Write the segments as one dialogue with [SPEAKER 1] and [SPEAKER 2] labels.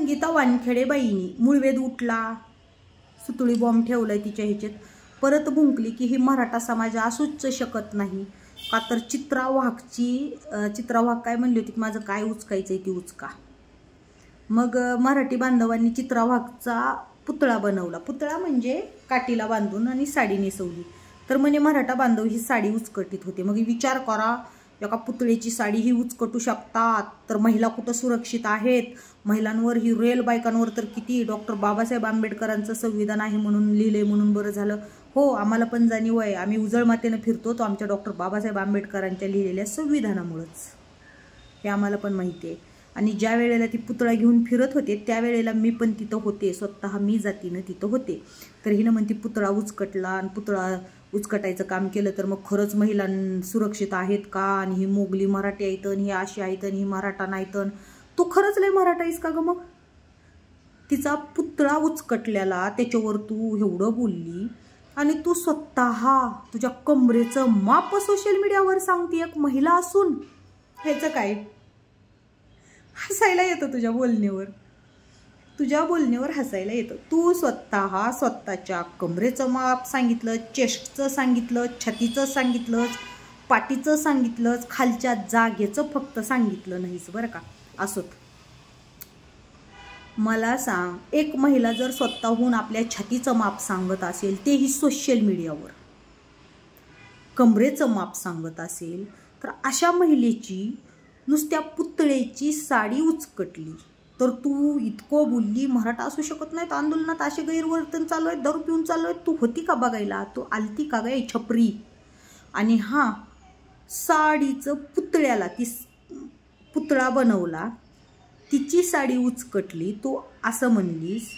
[SPEAKER 1] गीता वानखेडे बाईनी मूळवेद उठला, सुतळी बॉम्ब ठेवलाय तिच्या ह्याच्यात, परत भुंकली की ही मराठा समाज असूच शकत नाही का, तर चित्रा वाघ काय म्हणली होती, माझं काय उचकायचंय ती उचका. मग मराठी बांधवांनी चित्रा वाघचा पुतळा बनवला. पुतळा म्हणजे काठीला बांधून आणि साडी नेसवली. तर म्हणे मराठा बांधव ही साडी उचकटीत होते. मग विचार करा, एका पुतळेची साडी ही उचकटू शकतात, तर महिला कुठं सुरक्षित आहेत? महिलांवर ही रेल बायकांवर तर किती. डॉक्टर बाबासाहेब आंबेडकरांचं संविधान आहे म्हणून लिहिलंय म्हणून बरं झालं. हो, आम्हाला पण जाणीव आहे, आम्ही उजळ मातेनं फिरतो तो आमच्या डॉक्टर बाबासाहेब आंबेडकरांच्या लिहिलेल्या संविधानामुळंच, हे आम्हाला पण माहिती आहे. आणि ज्या वेळेला ती पुतळा घेऊन फिरत होते त्यावेळेला मी पण तिथं होते, स्वतः मी जातीनं तिथं होते. तर हिनं म्हणती पुतळा उचकटला आणि पुतळा उचकटायचं काम केलं तर मग खरंच महिला सुरक्षित आहेत का, आणि ही मोगली मराठी आहेत आणि ही अशी आहेत आणि ही मराठा नाहीत. तू खरंच लय मराठा आहेस का ग? मग तिचा पुतळा उचकटल्याला त्याच्यावर तू एवढं बोलली आणि तू स्वतः तुझ्या कमरेचं माप सोशल मीडियावर सांगते एक महिला असून. ह्याचं काय? हसायला येतं तुझ्या बोलण्यावर हसायला येतं. तू स्वतःच्या कमरेचं माप सांगितलं, चेस्टचं सांगितलं, छातीचं सांगितलं, पाठीचं सांगितलं, खालच्या जागेचं फक्त सांगितलं नाहीस बरं का. असोत, मला सांग, एक महिला जर स्वतःहून आपल्या छातीचं माप सांगत असेल, तेही सोशल मीडियावर कमरेचं माप सांगत असेल, तर अशा महिलेची नुसत्या पुतळेची साडी उचकटली तर तू इतकं बोलली मराठा असू शकत नाहीत, आंदोलनात असे गैरवर्तन चालू आहे, दारू पिऊन चालू आहे, तू होती का बघायला? तू आलती का ग छपरी? आणि हां, साडीचं पुतळ्याला ती पुतळा बनवला, तिची साडी उचकटली, तू असं म्हणलीस.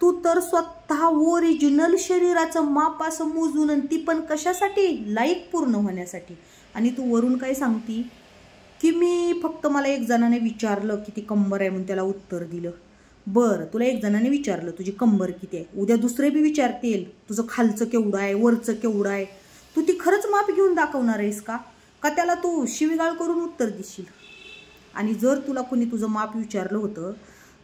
[SPEAKER 1] तू तर स्वतः ओरिजिनल शरीराचं माप असं मोजून, आणि ती पण कशासाठी? लाईक पूर्ण होण्यासाठी. आणि तू वरून काय सांगती की मी फक्त, मला एक जणाने विचारलं किती कंबर आहे म्हणून त्याला उत्तर दिलं. बरं, तुला एक जणाने विचारलं तुझी कंबर किती आहे, उद्या दुसरे बी विचारतील तुझं खालचं केवढं आहे, वरचं केवढं आहे. तू ती खरंच माप घेऊन दाखवणार आहेस का त्याला तू शिवीगाळ करून उत्तर देशील? आणि जर तुला कोणी तुझं माप विचारलं होतं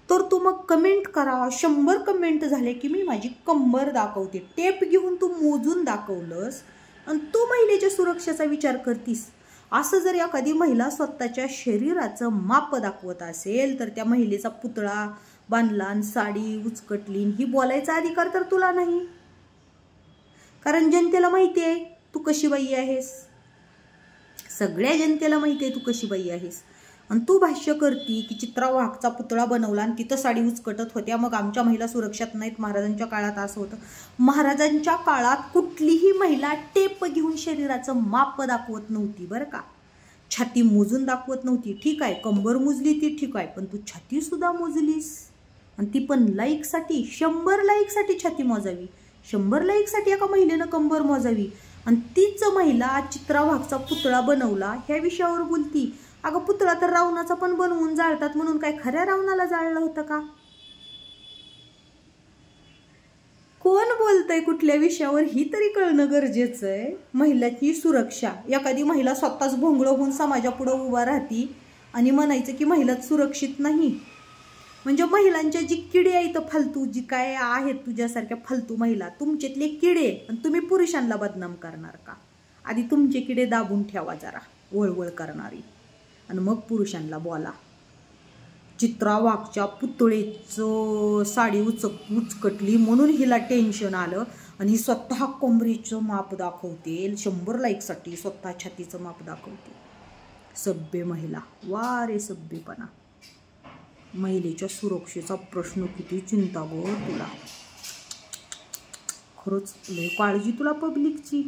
[SPEAKER 1] तर तू मग कमेंट करा. 100 कमेंट झाले की मी माझी कंबर दाखवते. टेप घेऊन तू मोजून दाखवलंस आणि तू महिलेच्या सुरक्षेचा विचार करतीस. असं जर एखादी महिला स्वतःच्या शरीराचं माप दाखवत असेल तर त्या महिलेचा पुतळा बांधला आणि साडी उचकटली, ही बोलायचा अधिकार तर तुला नाही. कारण जनतेला माहिती आहे तू कशी बाई आहेस, सगळ्या जनतेला माहिती आहे तू कशी बाई आहेस. आणि तू भाष्य करती की चित्रा वाघचा पुतळा बनवला आणि तिथं साडी उचकटत होत्या, मग आमच्या महिला सुरक्षित नाहीत. महाराजांच्या काळात असं होतं. महाराजांच्या काळात कुठलीही महिला टेप घेऊन शरीराचं माप दाखवत नव्हती बरं का, छाती मोजून दाखवत नव्हती. ठीक आहे, कंबर मोजली ती ठीक आहे, पण तू छाती सुद्धा मोजलीस, आणि ती पण लाईकसाठी. 100 लाईकसाठी छाती मोजावी, 100 लाईकसाठी एका महिलेनं कंबर मोजावी. आणि तीच महिला चित्रा वाघचा पुतळा बनवला ह्या विषयावर बोलती. अगं, पुतळा तर रावणाचा पण बनवून जाळतात, म्हणून काय खऱ्या रावणाला जाळलं होतं का? कोण बोलतंय कुठल्या विषयावर ही तरी कळणं गरजेचं आहे. महिलाची सुरक्षा, एखादी महिला स्वतःच भोंगळं होऊन समाजापुढे उभा राहती आणि म्हणायचं की महिलाच सुरक्षित नाही. म्हणजे महिलांच्या जी किडे आहेत फालतू, जी काय आहेत तुझ्यासारख्या फालतू महिला, तुमच्यातले किडे, आणि तुम्ही पुरुषांना बदनाम करणार का? आधी तुमचे किडे दाबून ठेवा जरा, वळवळ करणारी, आणि मग पुरुषांना बोला. चित्रा वाघच्या पुतळेचं साडी उचकटली म्हणून हिला टेन्शन आलं आणि ही स्वतः कमरेचं माप दाखवते, 100 लाईकसाठी स्वतः छातीचं माप दाखवते. सभ्य महिला, वा रे सभ्यपणा. महिलेच्या सुरक्षेचा प्रश्न किती चिंता गो तुला, खरंच लय काळजी तुला पब्लिकची.